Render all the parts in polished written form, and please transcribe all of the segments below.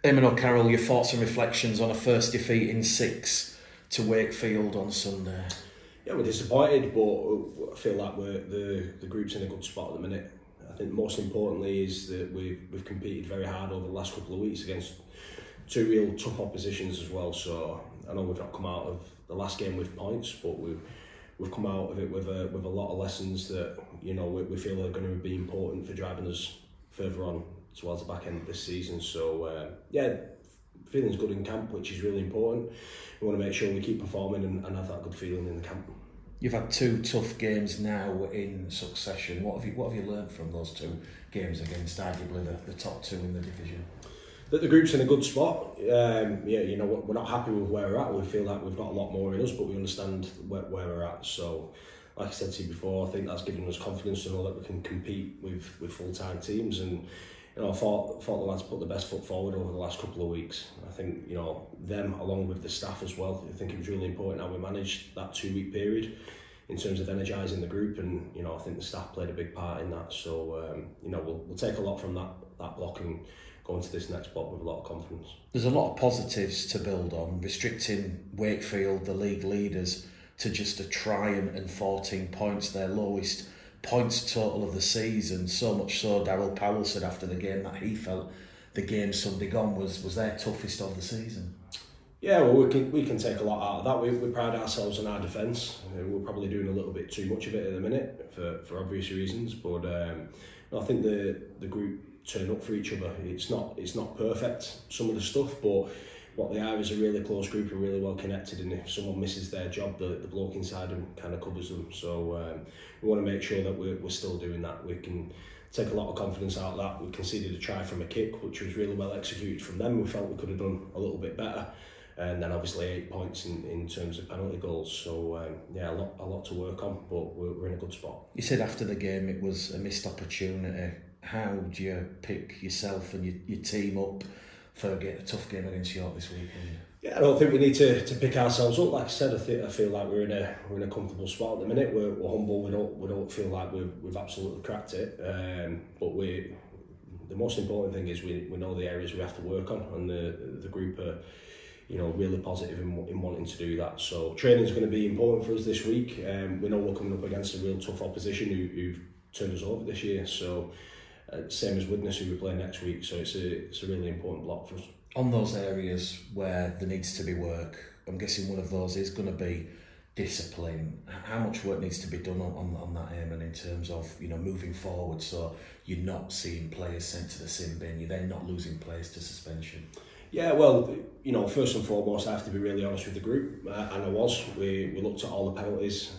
Eamon O'Carroll, your thoughts and reflections on a first defeat in 6 to Wakefield on Sunday? Yeah, we're disappointed, but I feel like the group's in a good spot at the minute. I think most importantly is that we've competed very hard over the last couple of weeks against 2 real tough oppositions as well. So I know we've not come out of the last game with points, but we've come out of it with a lot of lessons that we feel are going to be important for driving us further on towards the back end of this season. So feeling's good in camp, which is really important. We want to make sure we keep performing and have that good feeling in the camp. You've had 2 tough games now in succession. What have you learned from those 2 games against arguably the top 2 in the division? That the group's in a good spot. We're not happy with where we're at. We feel like we've got a lot more in us, but we understand where we're at. So, like I said to you before, I think that's given us confidence to know that we can compete with full-time teams. And I thought the lads put the best foot forward over the last couple of weeks. I think them along with the staff as well. I think it was really important how we managed that 2-week period in terms of energising the group, and I think the staff played a big part in that. So we'll take a lot from that block and go into this next block with a lot of confidence. There's a lot of positives to build on. Restricting Wakefield, the league leaders, to just a try and 14 points, their lowest points total of the season. So much so, Darryl Powell said after the game that he felt the game Sunday gone was their toughest of the season. Yeah, well, we can take a lot out of that. We pride ourselves on our defence. We're probably doing a little bit too much of it at the minute for obvious reasons, but I think the group turn up for each other. It's not perfect, some of the stuff, but what they are is a really close group and really well connected, and if someone misses their job, the bloke inside them kind of covers them. So we want to make sure that we're still doing that. We can take a lot of confidence out of that. We conceded a try from a kick, which was really well executed from them. We felt we could have done a little bit better, and then obviously 8 points in terms of penalty goals. So a lot to work on, but we're in a good spot. You said after the game it was a missed opportunity. How do you pick yourself and your team up for a tough game against York this weekend? Yeah, I don't think we need to pick ourselves up. Like I said, I feel like we're in a comfortable spot at the minute. We're humble. We don't feel like we've absolutely cracked it. But the most important thing is we know the areas we have to work on, and the group are really positive in wanting to do that. So training is going to be important for us this week. We know we're coming up against a real tough opposition who've turned us over this year. So. Same as Widnes, who we play next week, so it's a really important block for us. On those areas where there needs to be work, I'm guessing one of those is going to be discipline. How much work needs to be done on that, Eamon, in terms of moving forward, so you're not seeing players sent to the sin bin, you're then not losing players to suspension? Yeah, well, first and foremost, I have to be really honest with the group, and I was. We looked at all the penalties.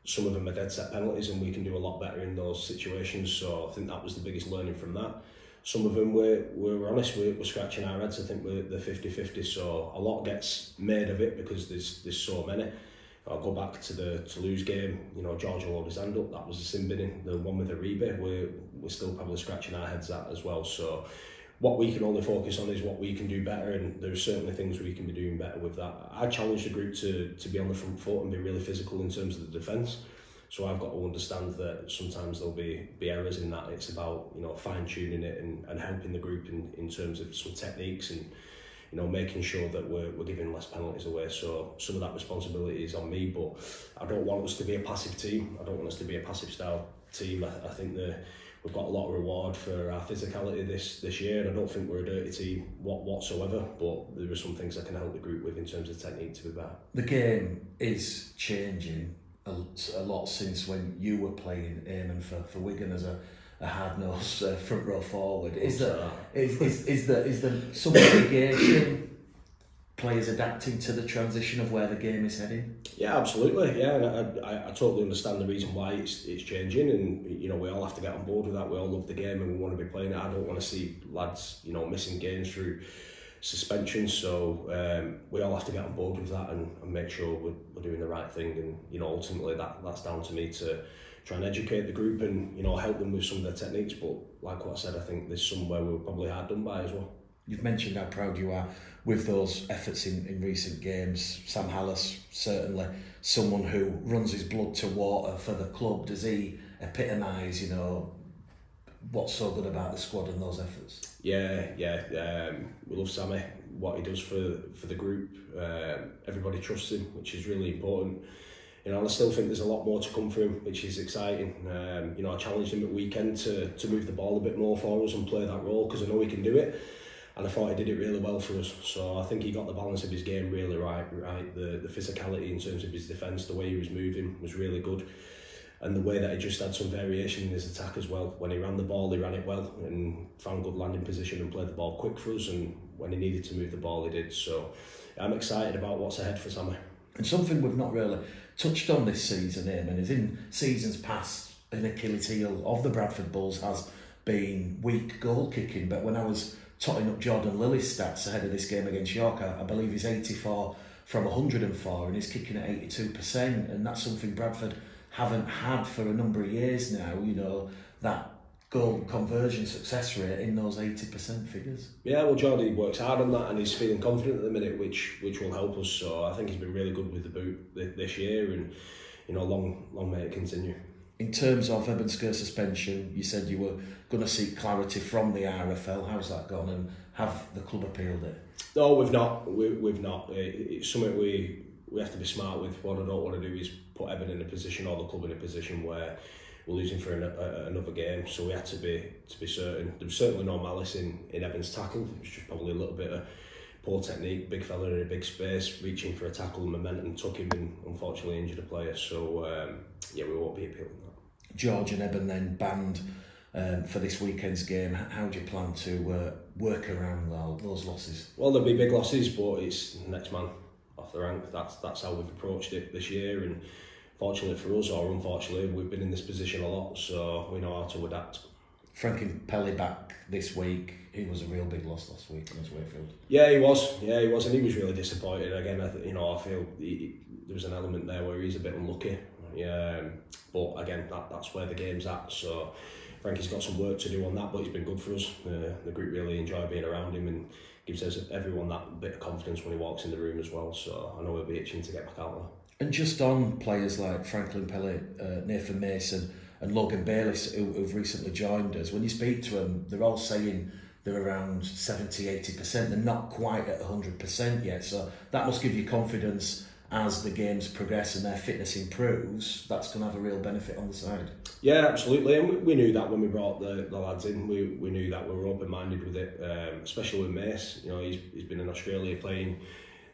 Some of them are dead set penalties, and we can do a lot better in those situations. So I think that was the biggest learning from that. Some of them we're honest, we're scratching our heads. I think we're 50-50. So a lot gets made of it because there's so many. I'll go back to the Toulouse game. George will hold his hand up. That was a sin binning. The one with Aribe, we're still probably scratching our heads at as well. So what we can only focus on is what we can do better, and there's certainly things we can be doing better with that. I challenge the group to be on the front foot and be really physical in terms of the defence. So I've got to understand that sometimes there'll be errors in that. It's about fine tuning it and helping the group in terms of some techniques and making sure that we're giving less penalties away. So some of that responsibility is on me, but I don't want us to be a passive team. I don't want us to be a passive style team. I think we've got a lot of reward for our physicality this year, and I don't think we're a dirty team whatsoever, but there are some things I can help the group with in terms of technique to be better. The game is changing a lot since when you were playing, Eamon, for Wigan as a hard-nosed front row forward. Is there some mitigation, players adapting to the transition of where the game is heading? Yeah, absolutely. Yeah, and I totally understand the reason why it's changing, and we all have to get on board with that. We all love the game and we want to be playing it. I don't want to see lads missing games through suspension, so we all have to get on board with that and make sure we're doing the right thing, and ultimately that's down to me to try and educate the group and help them with some of their techniques. But like what I said, I think there's somewhere we were probably hard done by as well. You've mentioned how proud you are with those efforts in recent games. Sam Hallis, certainly someone who runs his blood to water for the club. Does he epitomise, what's so good about the squad and those efforts? Yeah. We love Sammy, what he does for the group. Everybody trusts him, which is really important. You know, and I still think there's a lot more to come for him, which is exciting. You know, I challenged him at weekend to move the ball a bit more for us and play that role, because I know he can do it. And I thought he did it really well for us. So I think he got the balance of his game really right. The physicality in terms of his defence, the way he was moving was really good. And the way that he just had some variation in his attack as well. When he ran the ball, he ran it well and found good landing position and played the ball quick for us. And when he needed to move the ball, he did. So I'm excited about what's ahead for Sammy. And something we've not really touched on this season, Eamon, is in seasons past, an Achilles heel of the Bradford Bulls has been weak goal kicking. But when I was totting up Jordan Lilly's stats ahead of this game against York, I believe he's 84 from 104 and he's kicking at 82%, and that's something Bradford haven't had for a number of years now, you know, that goal conversion success rate in those 80% figures. Yeah, well, Jordy works hard on that and he's feeling confident at the minute, which will help us. So I think he's been really good with the boot this year, and you know, long may it continue. In terms of Ebansker suspension, you said you were going to seek clarity from the RFL. How's that gone, and have the club appealed it? No, we've not. We've not. It's something we have to be smart with. What I don't want to do is put Evan in a position, or the club in a position, where we're losing for another game. So we had to be certain. There was certainly no malice in Evan's tackle. It was just probably a little bit of poor technique. Big fella in a big space, reaching for a tackle, momentum took him and unfortunately injured a player. So yeah, we won't be appealing that. George and Eben then banned for this weekend's game. How do you plan to work around those losses? Well, there'll be big losses, but it's next man off the rank. That's how we've approached it this year, and fortunately for us, or unfortunately, we've been in this position a lot, so we know how to adapt. Franklin Pelly back this week. He was a real big loss last week against Wakefield. Yeah, he was, and he was really disappointed. Again, I feel there was an element there where he's a bit unlucky. But again, that's where the game's at. So Frankie's got some work to do on that, but he's been good for us. The group really enjoy being around him, and gives everyone that bit of confidence when he walks in the room as well. So I know he'll be itching to get back out there. And just on players like Franklin Pelly, Nathan Mason and Logan Bayliss, who've recently joined us, when you speak to them, they're all saying they're around 70-80%. They're not quite at 100% yet. So that must give you confidence as the games progress and their fitness improves. That's going to have a real benefit on the side. Yeah, absolutely, and we knew that when we brought the lads in. We knew that we were open-minded with it, especially with Mace. You know, he's been in Australia playing,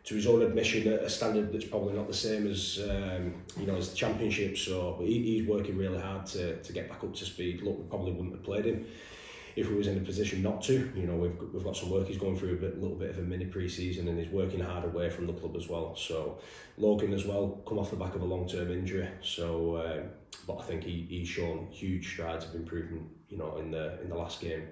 to his own admission, at a standard that's probably not the same as as the Championship. So he's working really hard to get back up to speed. Look, we probably wouldn't have played him if we was in a position not to. You know, we've got some work. He's going through a little bit of a mini pre-season, and he's working hard away from the club as well. So Logan as well, come off the back of a long-term injury. So, but I think he's shown huge strides of improvement. You know, in the last game,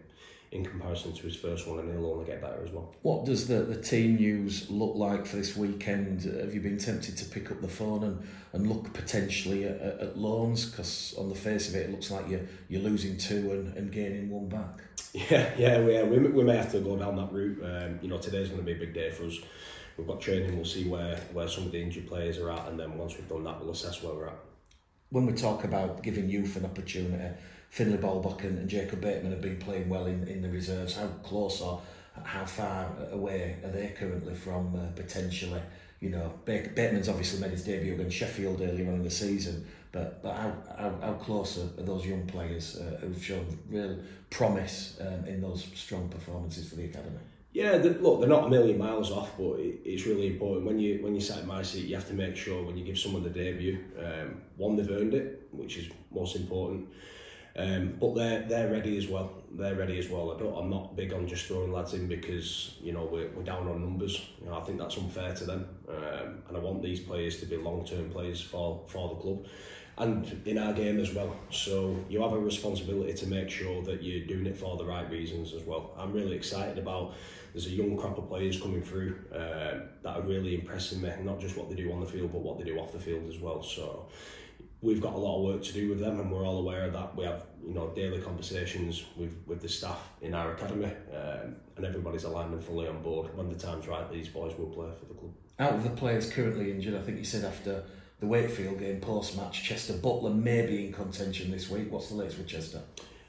in comparison to his first one, and he'll only get better as well. What does the team news look like for this weekend? Have you been tempted to pick up the phone and look potentially at loans? Because on the face of it, it looks like you're losing two and gaining one back. Yeah, we may have to go down that route. Today's going to be a big day for us. We've got training, we'll see where some of the injured players are at, and then once we've done that, we'll assess where we're at. When we talk about giving youth an opportunity, Finlay Balbuck and Jacob Bateman have been playing well in the reserves. How close or how far away are they currently from potentially? You know, Bateman's obviously made his debut against Sheffield earlier on in the season, but how close are those young players who've shown real promise in those strong performances for the academy? Yeah, look, they're not a million miles off, but it's really important when you sat in my seat. You have to make sure when you give someone the debut, one, they've earned it, which is most important. But they're ready as well. I'm not big on just throwing lads in because we're down on numbers. I think that's unfair to them, and I want these players to be long-term players for the club and in our game as well. So you have a responsibility to make sure that you're doing it for the right reasons as well. I'm really excited about. There's a young crop of players coming through that are really impressing me. Not just what they do on the field, but what they do off the field as well. So we've got a lot of work to do with them, and we're all aware of that. We have daily conversations with the staff in our academy, and everybody's aligned and fully on board. When the time's right, these boys will play for the club. Out of the players currently injured, I think you said after the Wakefield game post-match, Chester Butler may be in contention this week. What's the latest with Chester?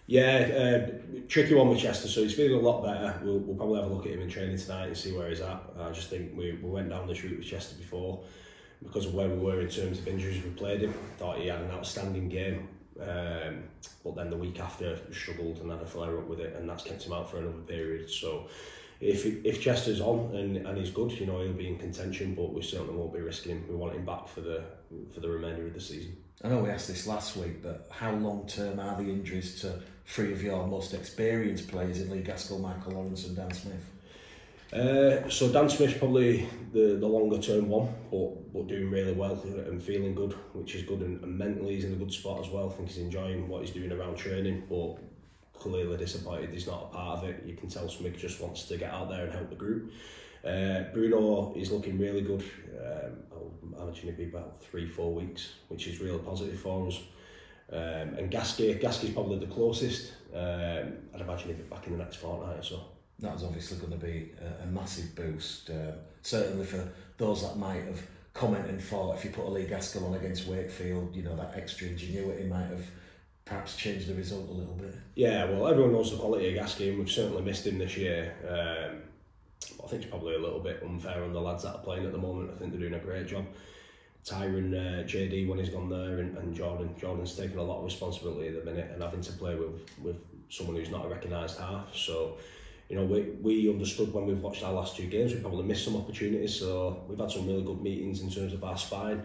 Yeah, tricky one with Chester, so he's feeling a lot better. We'll probably have a look at him in training tonight and see where he's at. I just think we went down this route with Chester before because of where we were in terms of injuries. We played him, thought he had an outstanding game, but then the week after struggled and had a flare up with it, and that's kept him out for another period. So if Chester's on and he's good, you know, he'll be in contention, but we certainly won't be risking him. We want him back for the remainder of the season. I know we asked this last week, but how long term are the injuries to three of your most experienced players in Lee Gaskell, Michael Lawrence and Dan Smith? So Dan Smith's probably the longer term one, but doing really well and feeling good, which is good, and mentally he's in a good spot as well. I think he's enjoying what he's doing around training, but clearly disappointed he's not a part of it. You can tell Smith just wants to get out there and help the group. Bruno is looking really good. I imagine he'll be about 3-4 weeks, which is really positive for us. And Gaskey's probably the closest. I'd imagine he'll be back in the next fortnight or so. That's obviously going to be a massive boost, certainly for those that might have commented and thought if you put a Lee Gaskell on against Wakefield, you know, that extra ingenuity might have perhaps changed the result a little bit. Yeah, well, everyone knows the quality of Gaskey, and we've certainly missed him this year. I think it's probably a little bit unfair on the lads that are playing at the moment. I think they're doing a great job. Tyron, JD when he's gone there, and Jordan's taking a lot of responsibility at the minute and having to play with someone who's not a recognised half. So, you know, we understood when we've watched our last two games, we probably missed some opportunities. So we've had some really good meetings in terms of our spine.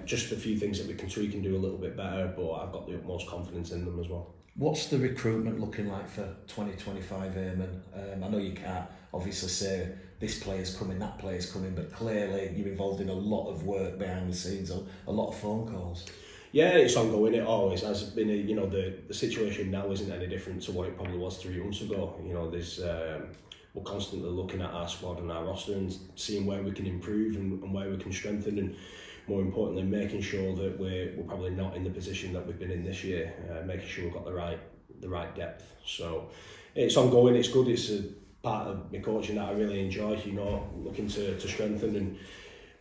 Just a few things that we can tweak and do a little bit better, but I've got the utmost confidence in them as well. What's the recruitment looking like for 2025, Eamon? I know you can't obviously say this player's coming, that player's coming, but clearly you're involved in a lot of work behind the scenes, a lot of phone calls. Yeah, it's ongoing. It always has been. You know, the situation now isn't any different to what it probably was 3 months ago. You know, there's we're constantly looking at our squad and our roster and seeing where we can improve and where we can strengthen, and more importantly, making sure that we're probably not in the position that we've been in this year. Making sure we've got the right depth. So it's ongoing. It's good. It's a part of my coaching that I really enjoy. You know, looking to strengthen and,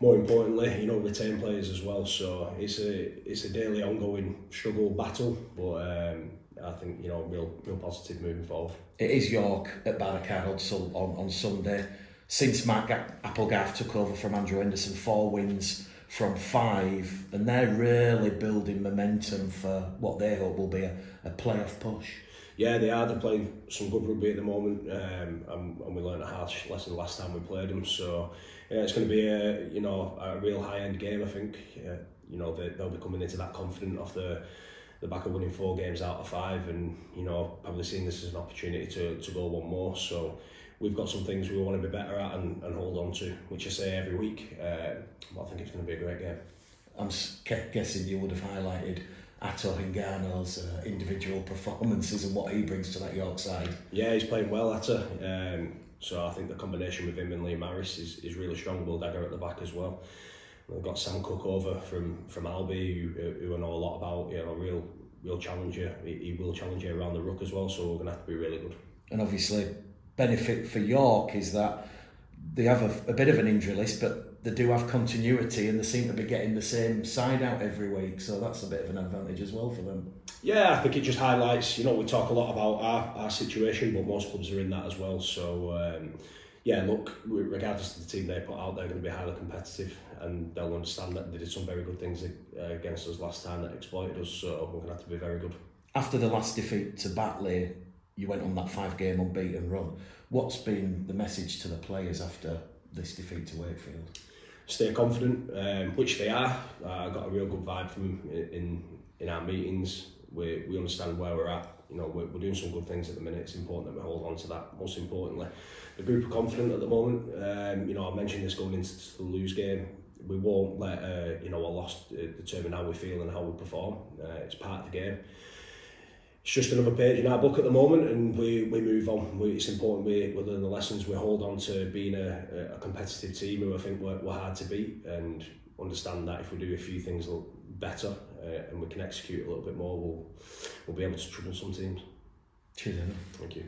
more importantly, you know, retain players as well. So it's a daily ongoing struggle, battle, but I think, you know, real positive moving forward. It is York at Barricade on Sunday. Since Mark Applegarth took over from Andrew Henderson, 4 wins from 5, and they're really building momentum for what they hope will be a playoff push. Yeah, they are. They're playing some good rugby at the moment, and we learned a harsh lesson last time we played them. So yeah, it's going to be a real high-end game. I think you know, they'll be coming into that confident off the back of winning 4 games out of 5, and you know, probably seeing this as an opportunity to go one more. So we've got some things we want to be better at and hold on to, which I say every week. But I think it's going to be a great game. I'm guessing you would have highlighted Ato Hingano's individual performances and what he brings to that York side. Yeah, he's playing well, Ato. So I think the combination with him and Liam Harris is really strong. Will Dagger at the back as well. We've got Sam Cook over from Albi, who I know a lot about. You know, real challenger. He will challenge you around the ruck as well. So we're going to have to be really good. And obviously, benefit for York is that they have a bit of an injury list, but they do have continuity and they seem to be getting the same side out every week, so that's a bit of an advantage as well for them. Yeah, I think it just highlights, you know, we talk a lot about our situation, but most clubs are in that as well. So yeah, look, regardless of the team they put out, they're going to be highly competitive, and they'll understand that they did some very good things against us last time that exploited us, so we're going to have to be very good. After the last defeat to Batley, you went on that 5-game unbeaten run. What's been the message to the players after this defeat to Wakefield? Stay confident, which they are. I got a real good vibe from them in our meetings. We understand where we're at. You know, we're doing some good things at the minute. It's important that we hold on to that. Most importantly, the group are confident at the moment. You know, I mentioned this going into the Lose game. We won't let a loss determine how we feel and how we perform. It's part of the game. It's just another page in our book at the moment, and we move on. It's important we learn the lessons. We hold on to being a competitive team who I think we're hard to beat, and understand that if we do a few things better and we can execute a little bit more, we'll be able to trouble some teams. Cheers, Eamon. Thank you.